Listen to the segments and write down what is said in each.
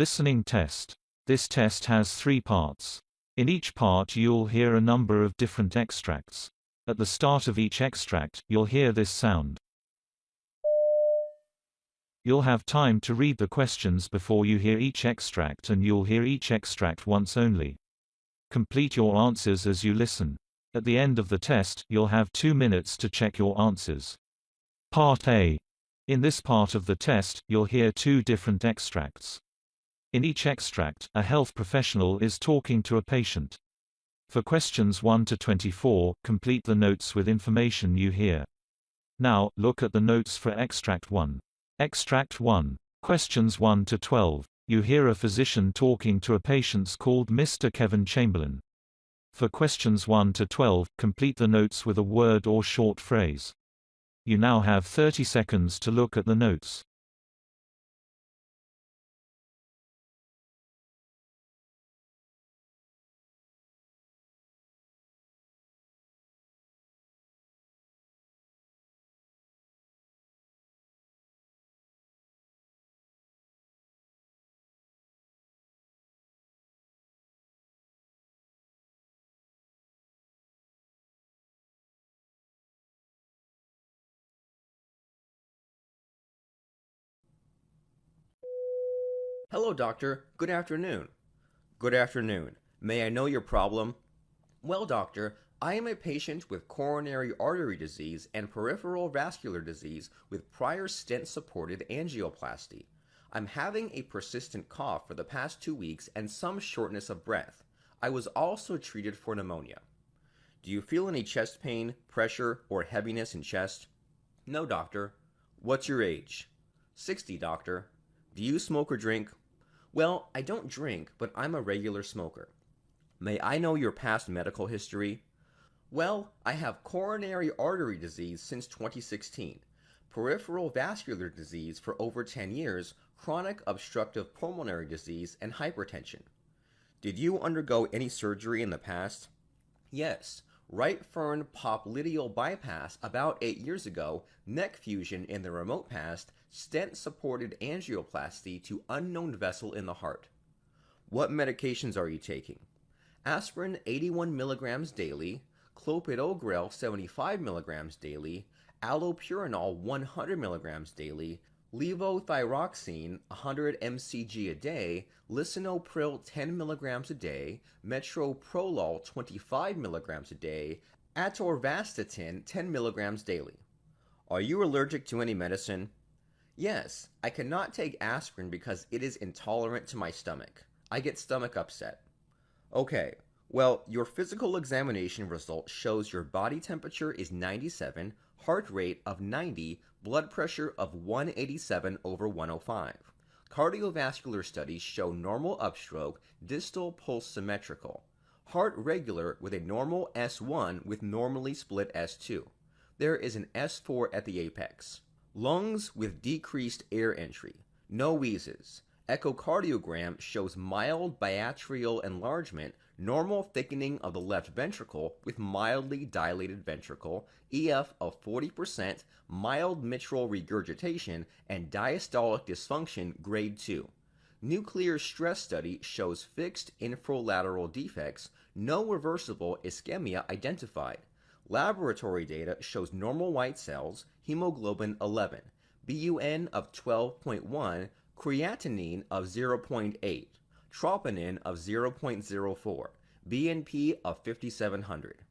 Listening test. This test has 3 parts. In each part you'll hear a number of different extracts. At the start of each extract, you'll hear this sound. You'll have time to read the questions before you hear each extract, and you'll hear each extract once only. Complete your answers as you listen. At the end of the test, you'll have 2 minutes to check your answers. Part A. In this part of the test, you'll hear 2 different extracts. In each extract, a health professional is talking to a patient. For questions 1 to 24, complete the notes with information you hear. Now, look at the notes for Extract 1. Extract 1. Questions 1 to 12. You hear a physician talking to a patient called Mr. Kevin Chamberlain. For questions 1 to 12, complete the notes with a word or short phrase. You now have 30 seconds to look at the notes. Hello, doctor. Good afternoon. Good afternoon. May I know your problem? Well, doctor, I am a patient with coronary artery disease and peripheral vascular disease with prior stent-supported angioplasty. I'm having a persistent cough for the past 2 weeks and some shortness of breath. I was also treated for pneumonia. Do you feel any chest pain, pressure, or heaviness in chest? No, doctor. What's your age? 60, doctor. Do you smoke or drink? Well, I don't drink, but I'm a regular smoker. May I know your past medical history? Well, I have coronary artery disease since 2016, peripheral vascular disease for over 10 years, chronic obstructive pulmonary disease, and hypertension. Did you undergo any surgery in the past? Yes. Right fern popliteal bypass about 8 years ago, neck fusion in the remote past, stent-supported angioplasty to unknown vessel in the heart. What medications are you taking? Aspirin 81 milligrams daily, clopidogrel 75 milligrams daily, allopurinol 100 milligrams daily, levothyroxine 100 mcg a day, lisinopril 10 milligrams a day, metoprolol 25 milligrams a day, atorvastatin 10 milligrams daily. Are you allergic to any medicine? Yes, I cannot take aspirin because it is intolerant to my stomach. I get stomach upset. Okay, well, your physical examination result shows your body temperature is 97, heart rate of 90, blood pressure of 187 over 105. Cardiovascular studies show normal upstroke, distal pulse symmetrical. Heart regular with a normal S1 with normally split S2. There is an S4 at the apex. Lungs with decreased air entry. No wheezes. Echocardiogram shows mild biatrial enlargement, normal thickening of the left ventricle with mildly dilated ventricle, EF of 40%, mild mitral regurgitation, and diastolic dysfunction grade 2. Nuclear stress study shows fixed infralateral defects, no reversible ischemia identified. Laboratory data shows normal white cells, hemoglobin 11, BUN of 12.1, creatinine of 0.8, troponin of 0.04, BNP of 5700.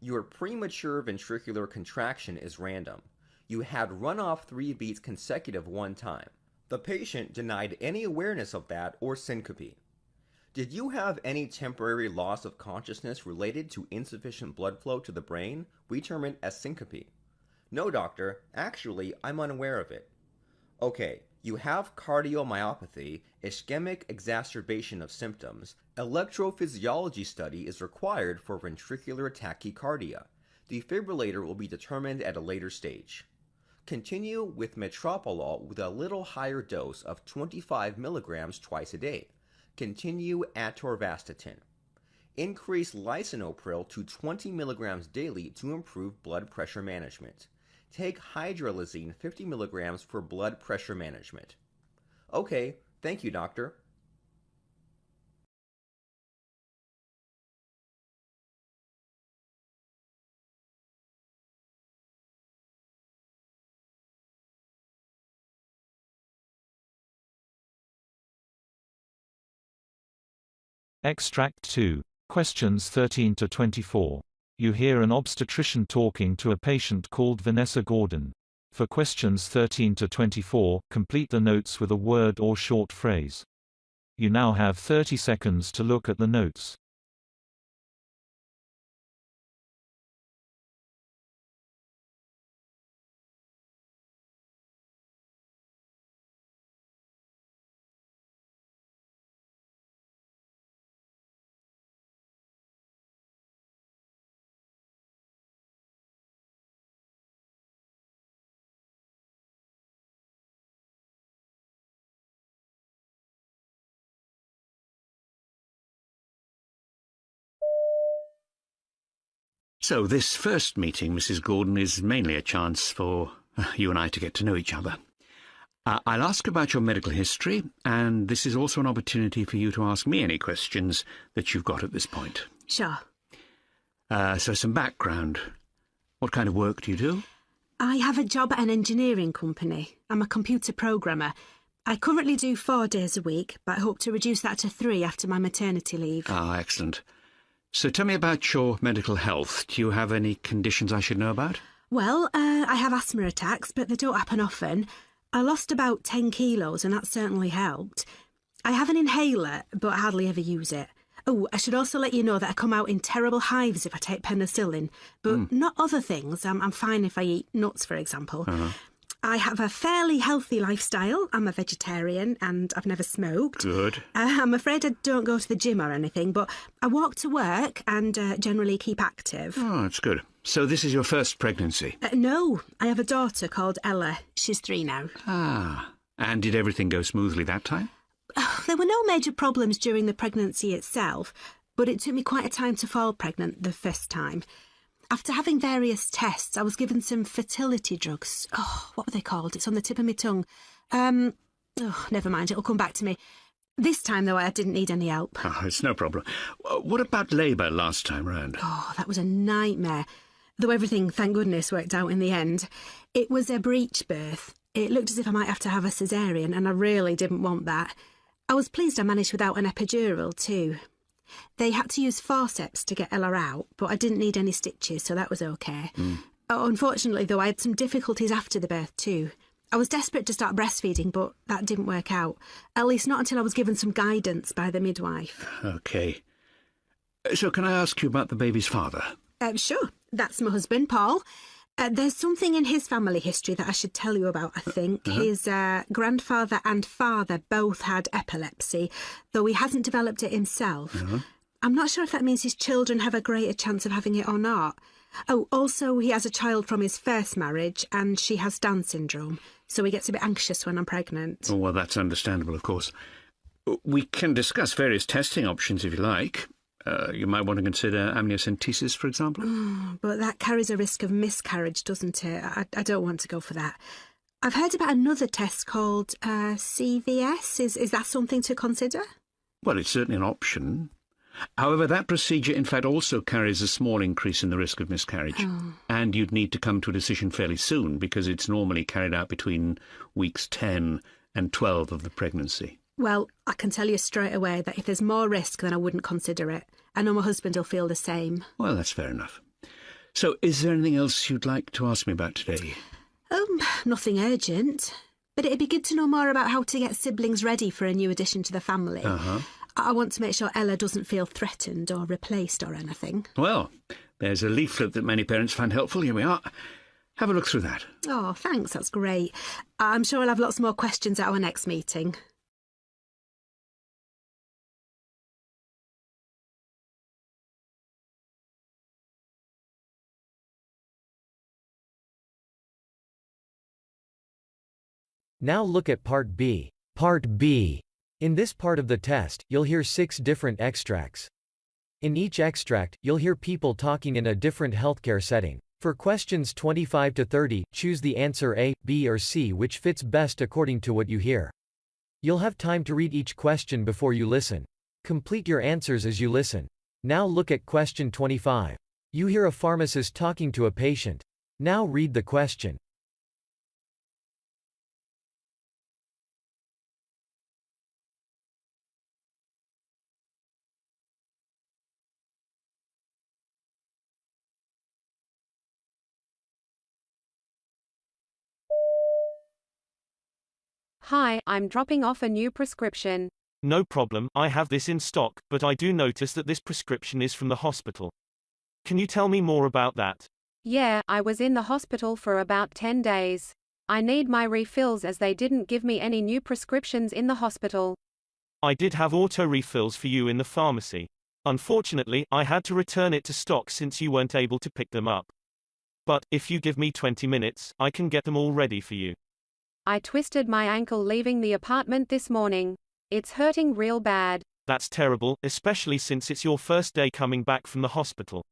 Your premature ventricular contraction is random. You had runoff 3 beats consecutive one time. The patient denied any awareness of that or syncope. Did you have any temporary loss of consciousness related to insufficient blood flow to the brain? We term it as syncope. No, doctor. Actually, I'm unaware of it. Okay, you have cardiomyopathy, ischemic exacerbation of symptoms. Electrophysiology study is required for ventricular tachycardia. Defibrillator will be determined at a later stage. Continue with metoprolol with a little higher dose of 25 milligrams twice a day. Continue atorvastatin. Increase lisinopril to 20 milligrams daily to improve blood pressure management. Take hydralazine 50 milligrams for blood pressure management. Okay, thank you, doctor. Extract 2. Questions 13 to 24. You hear an obstetrician talking to a patient called Vanessa Gordon. For questions 13 to 24, complete the notes with a word or short phrase. You now have 30 seconds to look at the notes. So this first meeting, Mrs. Gordon, is mainly a chance for you and I to get to know each other. I'll ask about your medical history, and this is also an opportunity for you to ask me any questions that you've got at this point. Sure. So some background. What kind of work do you do? I have a job at an engineering company. I'm a computer programmer. I currently do 4 days a week, but I hope to reduce that to 3 after my maternity leave. Ah, excellent. So tell me about your medical health. Do you have any conditions I should know about? Well, I have asthma attacks, but they don't happen often. I lost about 10 kilos, and that certainly helped. I have an inhaler, but I hardly ever use it. Oh, I should also let you know that I come out in terrible hives if I take penicillin, but not other things. I'm fine if I eat nuts, for example. I have a fairly healthy lifestyle. I'm a vegetarian and I've never smoked. Good. I'm afraid I don't go to the gym or anything, but I walk to work and generally keep active. Oh, that's good. So this is your first pregnancy? No, I have a daughter called Ella. She's 3 now. Ah, and did everything go smoothly that time? There were no major problems during the pregnancy itself, but it took me quite a time to fall pregnant the first time. After having various tests, I was given some fertility drugs. Oh, what were they called? It's on the tip of my tongue. Never mind, it'll come back to me. This time, though, I didn't need any help. Oh, it's no problem. What about labour last time round? Oh, that was a nightmare. Though everything, thank goodness, worked out in the end. It was a breech birth. It looked as if I might have to have a caesarean, and I really didn't want that. I was pleased I managed without an epidural, too. They had to use forceps to get Ella out, but I didn't need any stitches, so that was okay. Unfortunately, though, I had some difficulties after the birth too. I was desperate to start breastfeeding, but that didn't work out. At least not until I was given some guidance by the midwife. OK. So can I ask you about the baby's father? Sure. That's my husband, Paul. There's something in his family history that I should tell you about, I think. His grandfather and father both had epilepsy, though he hasn't developed it himself. I'm not sure if that means his children have a greater chance of having it or not. Oh, also, he has a child from his first marriage, and she has Down syndrome, so he gets a bit anxious when I'm pregnant. Oh, well, that's understandable, of course. We can discuss various testing options if you like. You might want to consider amniocentesis, for example. But that carries a risk of miscarriage, doesn't it? I don't want to go for that. I've heard about another test called CVS. Is that something to consider? Well, it's certainly an option. However, that procedure, in fact, also carries a small increase in the risk of miscarriage. And you'd need to come to a decision fairly soon, because it's normally carried out between weeks 10 and 12 of the pregnancy. Well, I can tell you straight away that if there's more risk, then I wouldn't consider it. I know my husband will feel the same. Well, that's fair enough. So, is there anything else you'd like to ask me about today? Nothing urgent. But it'd be good to know more about how to get siblings ready for a new addition to the family. I want to make sure Ella doesn't feel threatened or replaced or anything. Well, there's a leaflet that many parents find helpful. Here we are. Have a look through that. Oh, thanks, that's great. I'm sure I'll have lots more questions at our next meeting. Now look at Part B. Part B. In this part of the test, you'll hear 6 different extracts. In each extract, you'll hear people talking in a different healthcare setting. For questions 25 to 30, choose the answer A, B or C which fits best according to what you hear. You'll have time to read each question before you listen. Complete your answers as you listen. Now look at question 25. You hear a pharmacist talking to a patient. Now read the question. Hi, I'm dropping off a new prescription. No problem, I have this in stock, but I do notice that this prescription is from the hospital. Can you tell me more about that? Yeah, I was in the hospital for about 10 days. I need my refills as they didn't give me any new prescriptions in the hospital. I did have auto refills for you in the pharmacy. Unfortunately, I had to return it to stock since you weren't able to pick them up. But, if you give me 20 minutes, I can get them all ready for you. I twisted my ankle leaving the apartment this morning. It's hurting real bad. That's terrible, especially since it's your first day coming back from the hospital.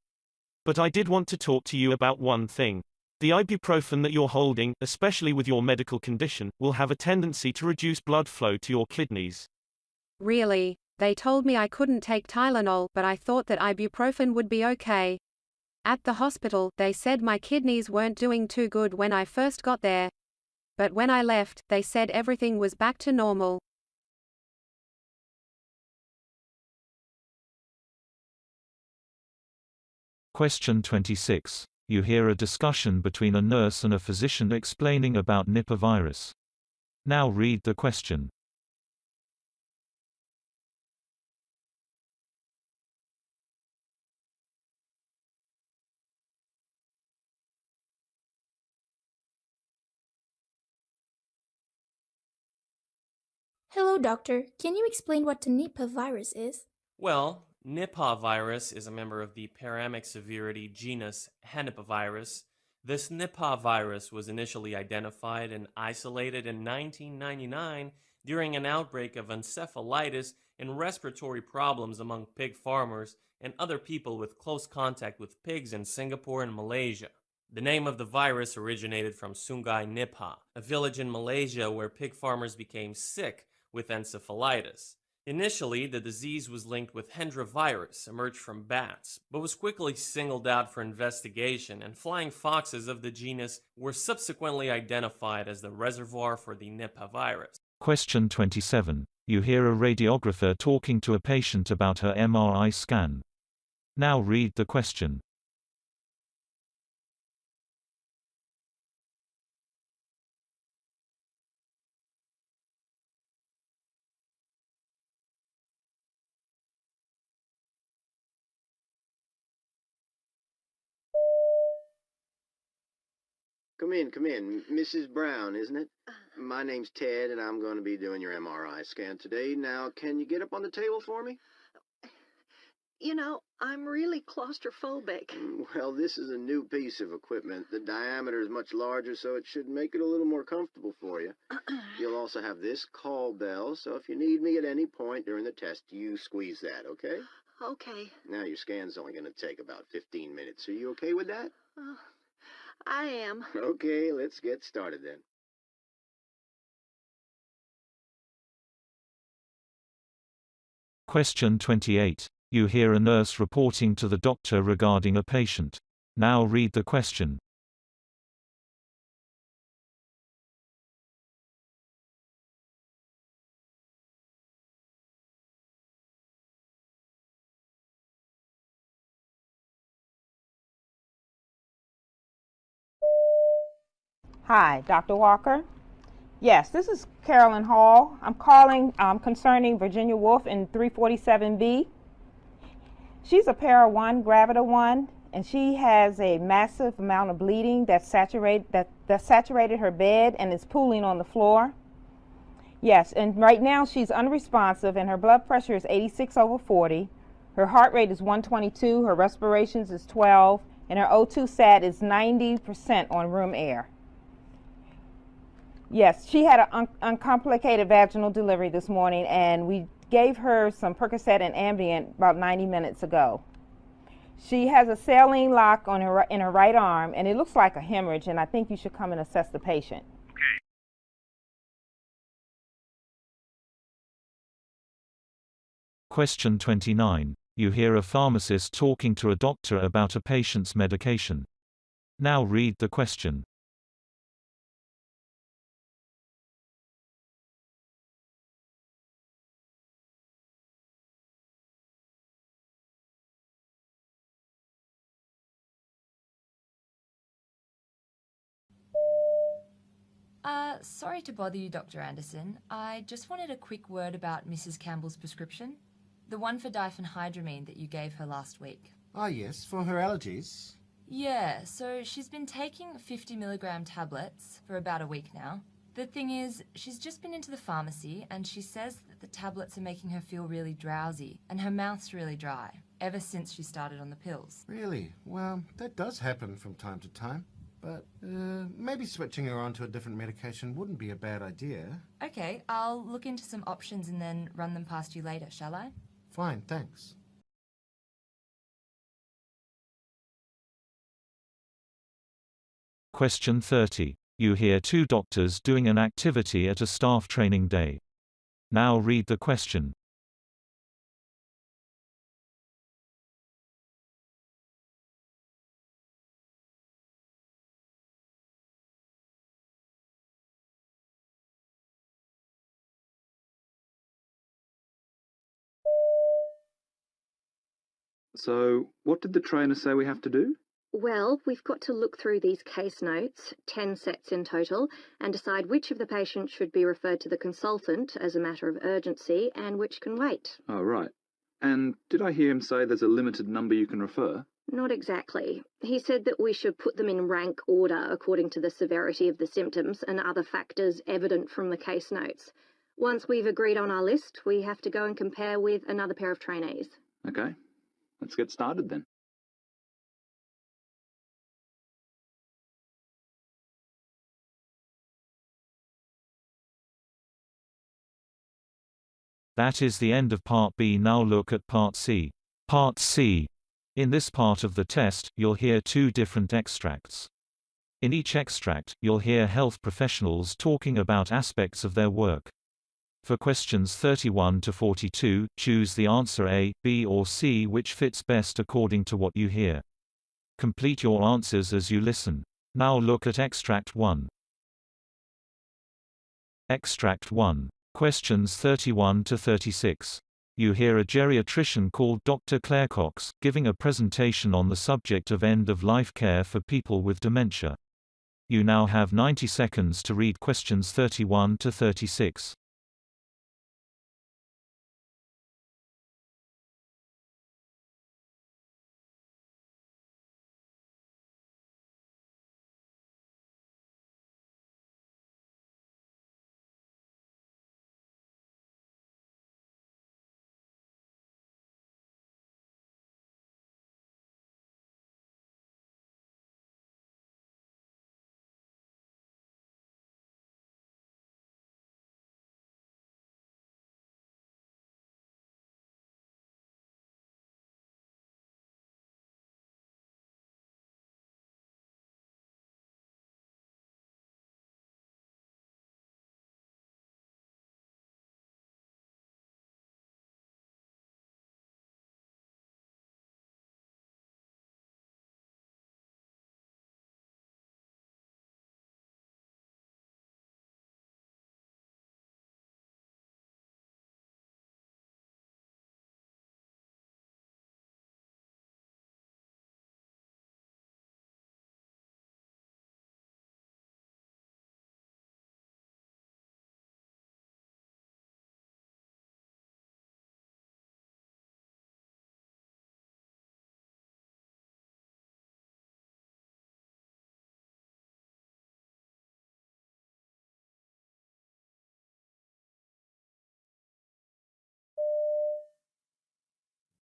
But I did want to talk to you about one thing. The ibuprofen that you're holding, especially with your medical condition, will have a tendency to reduce blood flow to your kidneys. Really? They told me I couldn't take Tylenol, but I thought that ibuprofen would be okay. At the hospital, they said my kidneys weren't doing too good when I first got there. But when I left, they said everything was back to normal. Question 26. You hear a discussion between a nurse and a physician explaining about Nipah virus. Now read the question. Hello, doctor. Can you explain what the Nipah virus is? Well, Nipah virus is a member of the paramic severity genus Henipavirus. This Nipah virus was initially identified and isolated in 1999 during an outbreak of encephalitis and respiratory problems among pig farmers and other people with close contact with pigs in Singapore and Malaysia. The name of the virus originated from Sungai Nipah, a village in Malaysia where pig farmers became sick with encephalitis. Initially, the disease was linked with Hendra virus, emerged from bats, but was quickly singled out for investigation, and flying foxes of the genus were subsequently identified as the reservoir for the Nipah virus. Question 27. You hear a radiographer talking to a patient about her MRI scan. Now read the question. Come in. Mrs. Brown, isn't it? My name's Ted, and I'm going to be doing your MRI scan today. Now, can you get up on the table for me? You know, I'm really claustrophobic. Well, this is a new piece of equipment. The diameter is much larger, so it should make it a little more comfortable for you. You'll also have this call bell, so if you need me at any point during the test, you squeeze that, okay? Okay. Now, your scan's only going to take about 15 minutes. Are you okay with that? I am. Okay, let's get started then. Question 28. You hear a nurse reporting to the doctor regarding a patient. Now read the question. Hi, Dr. Walker. Yes, this is Carolyn Hall. I'm calling concerning Virginia Woolf in 347B. She's a para 1, gravida 1, and she has a massive amount of bleeding that saturated her bed and is pooling on the floor. Yes, and right now she's unresponsive and her blood pressure is 86/40. Her heart rate is 122, her respirations is 12, and her O2 sat is 90% on room air. Yes, she had an uncomplicated vaginal delivery this morning, and we gave her some Percocet and Ambien about 90 minutes ago. She has a saline lock on in her right arm, and it looks like a hemorrhage, and I think you should come and assess the patient. Okay. Question 29. You hear a pharmacist talking to a doctor about a patient's medication. Now read the question. Sorry to bother you, Dr. Anderson. I just wanted a quick word about Mrs. Campbell's prescription. The one for diphenhydramine that you gave her last week. Ah, yes, for her allergies. Yeah, so she's been taking 50 milligram tablets for about a week now. The thing is, she's just been into the pharmacy and she says that the tablets are making her feel really drowsy and her mouth's really dry, ever since she started on the pills. Really? Well, that does happen from time to time. But maybe switching her onto a different medication wouldn't be a bad idea. Okay, I'll look into some options and then run them past you later, shall I? Fine, thanks. Question 30. You hear two doctors doing an activity at a staff training day. Now read the question. So, what did the trainer say we have to do? Well, we've got to look through these case notes, 10 sets in total, and decide which of the patients should be referred to the consultant as a matter of urgency and which can wait. Oh, right. And did I hear him say there's a limited number you can refer? Not exactly. He said that we should put them in rank order according to the severity of the symptoms and other factors evident from the case notes. Once we've agreed on our list, we have to go and compare with another pair of trainees. Okay. Let's get started then. That is the end of Part B. Now look at Part C. Part C. In this part of the test, you'll hear two different extracts. In each extract, you'll hear health professionals talking about aspects of their work. For questions 31 to 42, choose the answer A, B or C which fits best according to what you hear. Complete your answers as you listen. Now look at Extract 1. Extract 1. Questions 31 to 36. You hear a geriatrician called Dr. Claire Cox, giving a presentation on the subject of end-of-life care for people with dementia. You now have 90 seconds to read questions 31 to 36.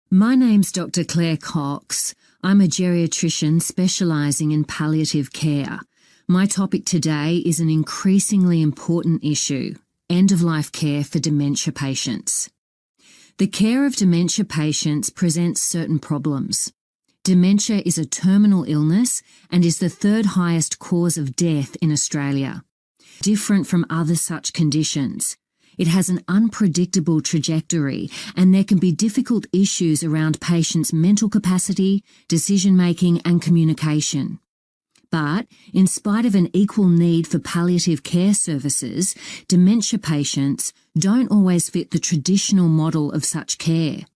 My name's Dr. Claire Cox. I'm a geriatrician specialising in palliative care. My topic today is an increasingly important issue: end-of-life care for dementia patients. The care of dementia patients presents certain problems. Dementia is a terminal illness and is the third highest cause of death in Australia. Different from other such conditions, it has an unpredictable trajectory and there can be difficult issues around patients' mental capacity, decision-making and communication. But, in spite of an equal need for palliative care services, dementia patients don't always fit the traditional model of such care.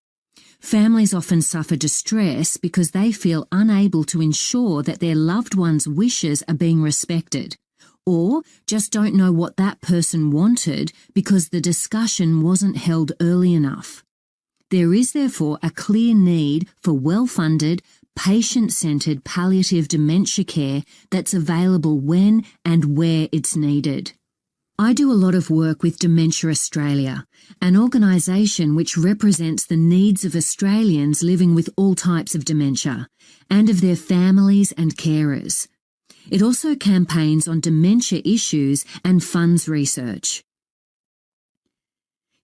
Families often suffer distress because they feel unable to ensure that their loved ones' wishes are being respected, or just don't know what that person wanted because the discussion wasn't held early enough. There is therefore a clear need for well-funded, patient-centred palliative dementia care that's available when and where it's needed. I do a lot of work with Dementia Australia, an organisation which represents the needs of Australians living with all types of dementia, and of their families and carers. It also campaigns on dementia issues and funds research.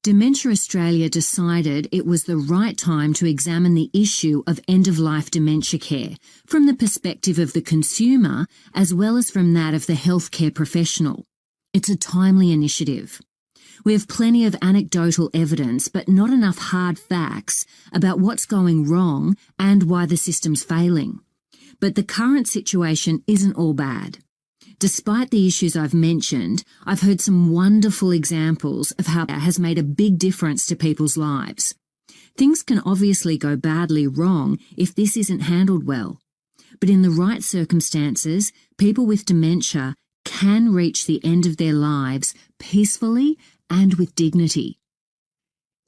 Dementia Australia decided it was the right time to examine the issue of end-of-life dementia care from the perspective of the consumer as well as from that of the healthcare professional. It's a timely initiative. We have plenty of anecdotal evidence but not enough hard facts about what's going wrong and why the system's failing. But the current situation isn't all bad. Despite the issues I've mentioned, I've heard some wonderful examples of how it has made a big difference to people's lives. Things can obviously go badly wrong if this isn't handled well. But in the right circumstances, people with dementia can reach the end of their lives peacefully and with dignity.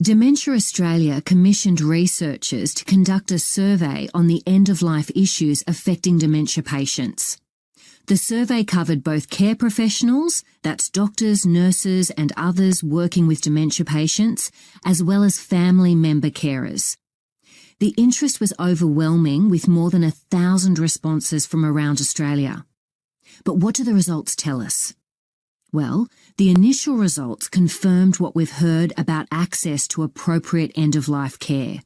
Dementia Australia commissioned researchers to conduct a survey on the end-of-life issues affecting dementia patients. The survey covered both care professionals, that's doctors, nurses and others working with dementia patients, as well as family member carers. The interest was overwhelming with more than 1,000 responses from around Australia. But what do the results tell us? Well, the initial results confirmed what we've heard about access to appropriate end-of-life care.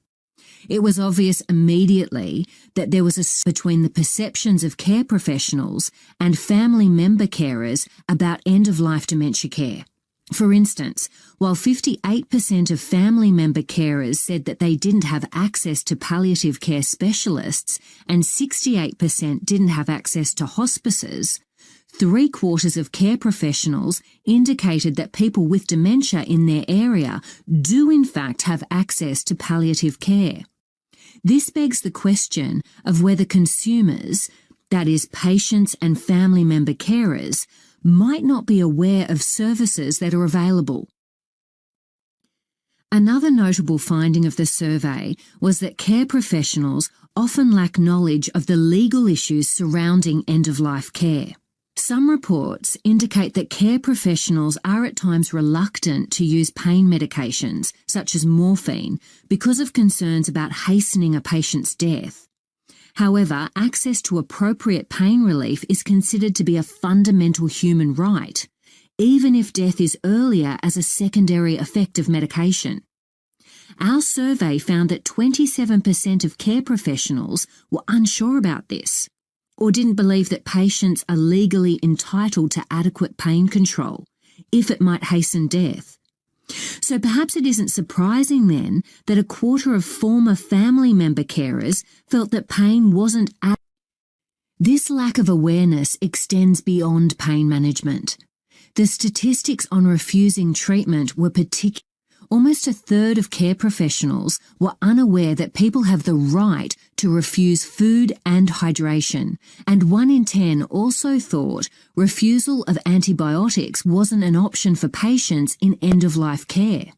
It was obvious immediately that there was a split between the perceptions of care professionals and family member carers about end-of-life dementia care. For instance, while 58% of family member carers said that they didn't have access to palliative care specialists and 68% didn't have access to hospices, 3/4 of care professionals indicated that people with dementia in their area do in fact have access to palliative care. This begs the question of whether consumers, that is patients and family member carers, might not be aware of services that are available. Another notable finding of the survey was that care professionals often lack knowledge of the legal issues surrounding end-of-life care. Some reports indicate that care professionals are at times reluctant to use pain medications, such as morphine, because of concerns about hastening a patient's death. However, access to appropriate pain relief is considered to be a fundamental human right, even if death is earlier as a secondary effect of medication. Our survey found that 27% of care professionals were unsure about this, or didn't believe that patients are legally entitled to adequate pain control, if it might hasten death. So perhaps it isn't surprising then that 1/4 of former family member carers felt that pain wasn't adequate. This lack of awareness extends beyond pain management. The statistics on refusing treatment were particular. Almost 1/3 of care professionals were unaware that people have the right to refuse food and hydration, and 1 in 10 also thought refusal of antibiotics wasn't an option for patients in end-of-life care.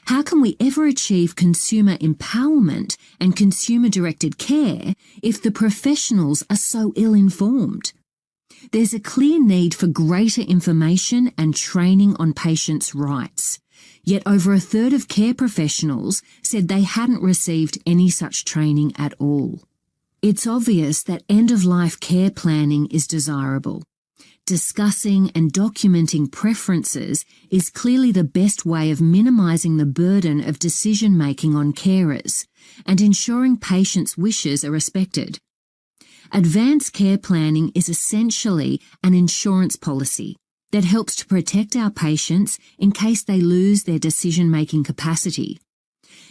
How can we ever achieve consumer empowerment and consumer-directed care if the professionals are so ill-informed? There's a clear need for greater information and training on patients' rights. Yet over 1/3 of care professionals said they hadn't received any such training at all. It's obvious that end-of-life care planning is desirable. Discussing and documenting preferences is clearly the best way of minimising the burden of decision-making on carers and ensuring patients' wishes are respected. Advanced care planning is essentially an insurance policy that helps to protect our patients in case they lose their decision-making capacity.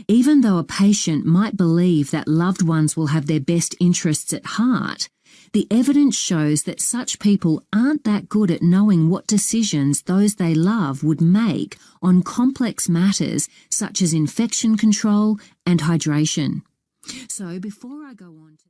Even though a patient might believe that loved ones will have their best interests at heart, the evidence shows that such people aren't that good at knowing what decisions those they love would make on complex matters such as infection control and hydration. So before I go on to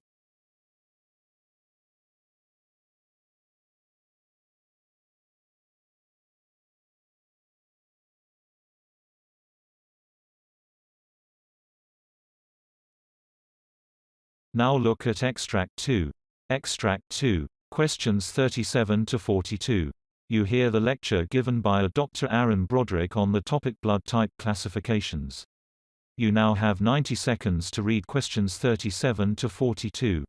Now look at Extract 2. Extract 2. Questions 37 to 42. You hear the lecture given by a Dr. Aaron Broderick on the topic blood type classifications. You now have 90 seconds to read questions 37 to 42.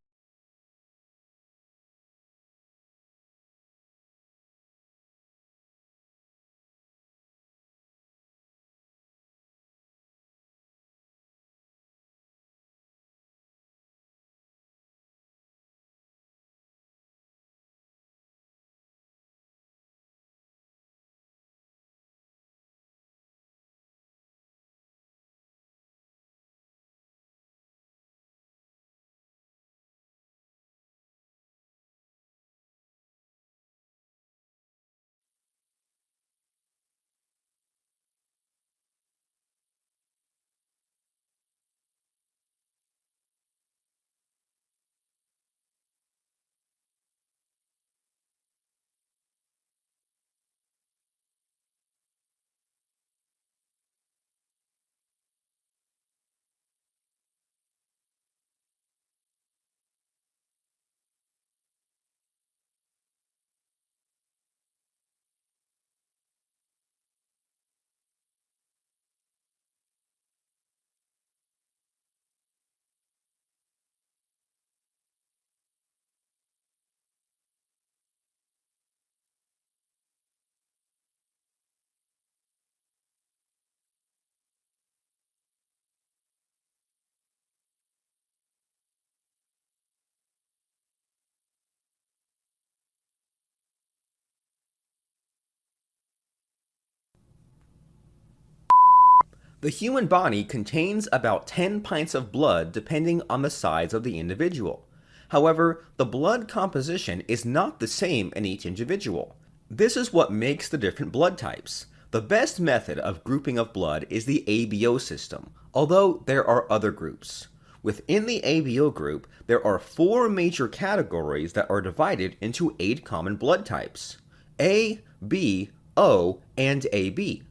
The human body contains about 10 pints of blood depending on the size of the individual. However, the blood composition is not the same in each individual. This is what makes the different blood types. The best method of grouping of blood is the ABO system, although there are other groups. Within the ABO group, there are 4 major categories that are divided into 8 common blood types: A, B, O, and AB.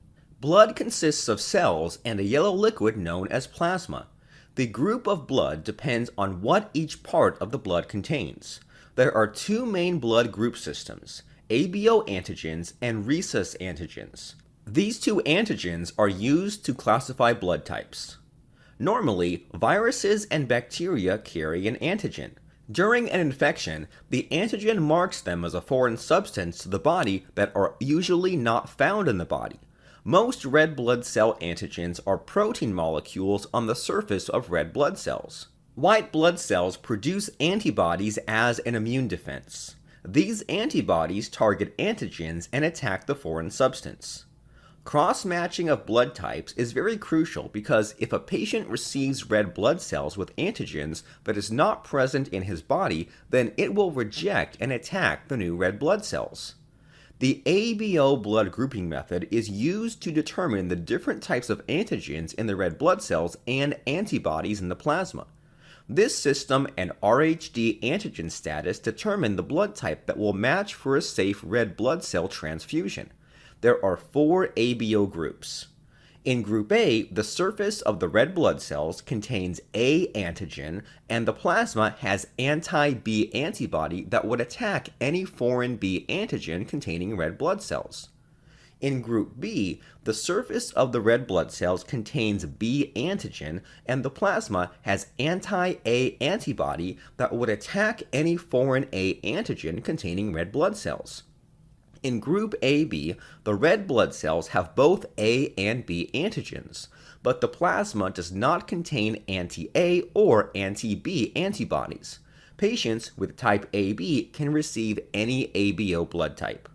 Blood consists of cells and a yellow liquid known as plasma. The group of blood depends on what each part of the blood contains. There are 2 main blood group systems: ABO antigens and rhesus antigens. These 2 antigens are used to classify blood types. Normally, viruses and bacteria carry an antigen. During an infection, the antigen marks them as a foreign substance to the body that are usually not found in the body. Most red blood cell antigens are protein molecules on the surface of red blood cells. White blood cells produce antibodies as an immune defense. These antibodies target antigens and attack the foreign substance. Cross-matching of blood types is very crucial because if a patient receives red blood cells with antigens that is not present in his body, then it will reject and attack the new red blood cells. The ABO blood grouping method is used to determine the different types of antigens in the red blood cells and antibodies in the plasma. This system and RHD antigen status determine the blood type that will match for a safe red blood cell transfusion. There are 4 ABO groups. In Group A, the surface of the red blood cells contains A antigen, and the plasma has anti-B antibody that would attack any foreign B antigen containing red blood cells. In Group B, the surface of the red blood cells contains B antigen, and the plasma has anti-A antibody that would attack any foreign A antigen containing red blood cells. In Group AB, the red blood cells have both A and B antigens, but the plasma does not contain anti-A or anti-B antibodies. Patients with type AB can receive any ABO blood type.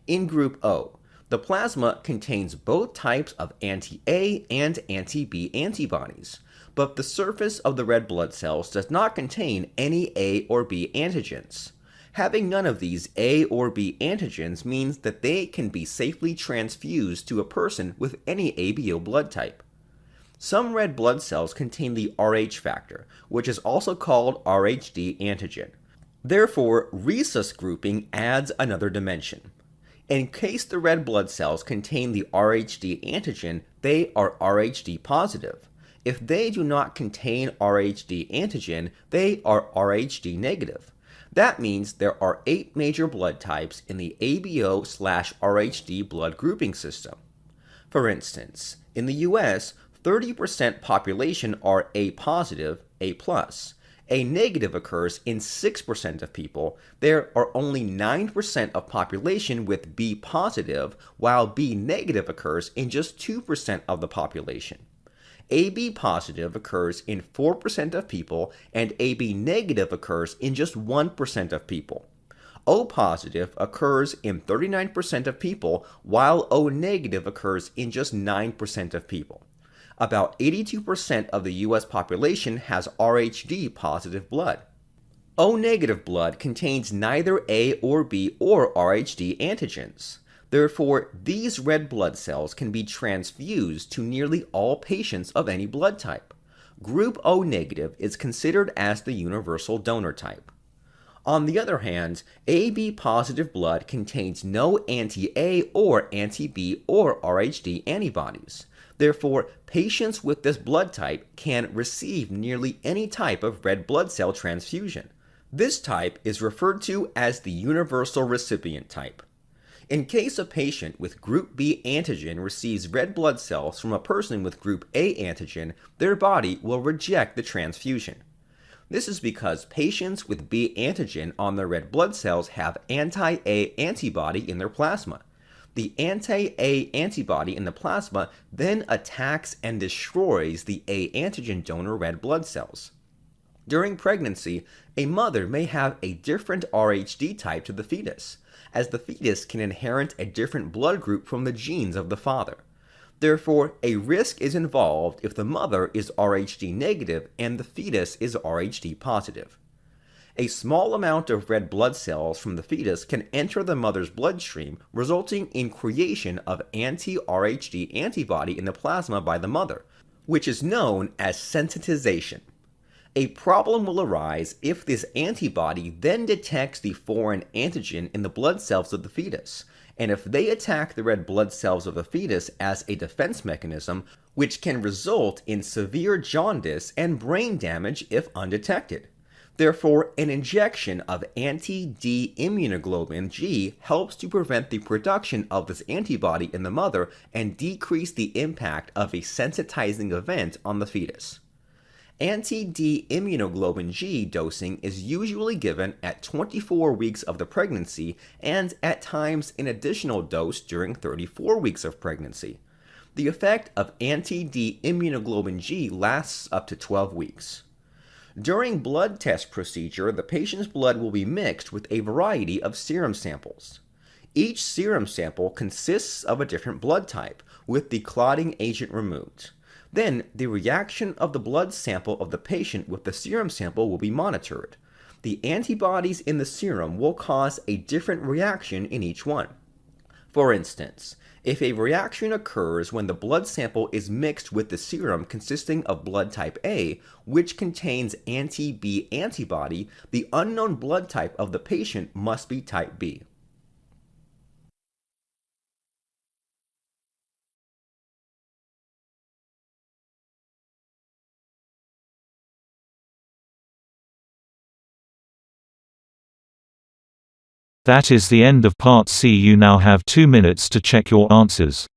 In Group O, the plasma contains both types of anti-A and anti-B antibodies, but the surface of the red blood cells does not contain any A or B antigens. Having none of these A or B antigens means that they can be safely transfused to a person with any ABO blood type. Some red blood cells contain the Rh factor, which is also called RHD antigen. Therefore, rhesus grouping adds another dimension. In case the red blood cells contain the RHD antigen, they are RHD positive. If they do not contain RhD antigen, they are RhD negative. That means there are 8 major blood types in the ABO/RhD blood grouping system. For instance, in the US, 30% population are A positive, A+. A negative occurs in 6% of people. There are only 9% of population with B positive, while B negative occurs in just 2% of the population. AB positive occurs in 4% of people, and AB negative occurs in just 1% of people. O positive occurs in 39% of people, while O negative occurs in just 9% of people. About 82% of the US population has RhD positive blood. O negative blood contains neither A or B or RhD antigens. Therefore, these red blood cells can be transfused to nearly all patients of any blood type. Group O negative is considered as the universal donor type. On the other hand, AB positive blood contains no anti-A or anti-B or RhD antibodies. Therefore, patients with this blood type can receive nearly any type of red blood cell transfusion. This type is referred to as the universal recipient type. In case a patient with group B antigen receives red blood cells from a person with group A antigen, their body will reject the transfusion. This is because patients with B antigen on their red blood cells have anti-A antibody in their plasma. The anti-A antibody in the plasma then attacks and destroys the A antigen donor red blood cells. During pregnancy, a mother may have a different RhD type to the fetus, as the fetus can inherit a different blood group from the genes of the father. Therefore, a risk is involved if the mother is RhD negative and the fetus is RhD positive. A small amount of red blood cells from the fetus can enter the mother's bloodstream, resulting in creation of anti-RhD antibody in the plasma by the mother, which is known as sensitization. A problem will arise if this antibody then detects the foreign antigen in the blood cells of the fetus, and if they attack the red blood cells of the fetus as a defense mechanism, which can result in severe jaundice and brain damage if undetected. Therefore, an injection of anti-D immunoglobulin G helps to prevent the production of this antibody in the mother and decrease the impact of a sensitizing event on the fetus. Anti-D immunoglobulin G dosing is usually given at 24 weeks of the pregnancy and at times an additional dose during 34 weeks of pregnancy. The effect of anti-D immunoglobulin G lasts up to 12 weeks. During blood test procedure, the patient's blood will be mixed with a variety of serum samples. Each serum sample consists of a different blood type, with the clotting agent removed. Then, the reaction of the blood sample of the patient with the serum sample will be monitored. The antibodies in the serum will cause a different reaction in each one. For instance, if a reaction occurs when the blood sample is mixed with the serum consisting of blood type A, which contains anti-B antibody, the unknown blood type of the patient must be type B. That is the end of Part C. You now have 2 minutes to check your answers.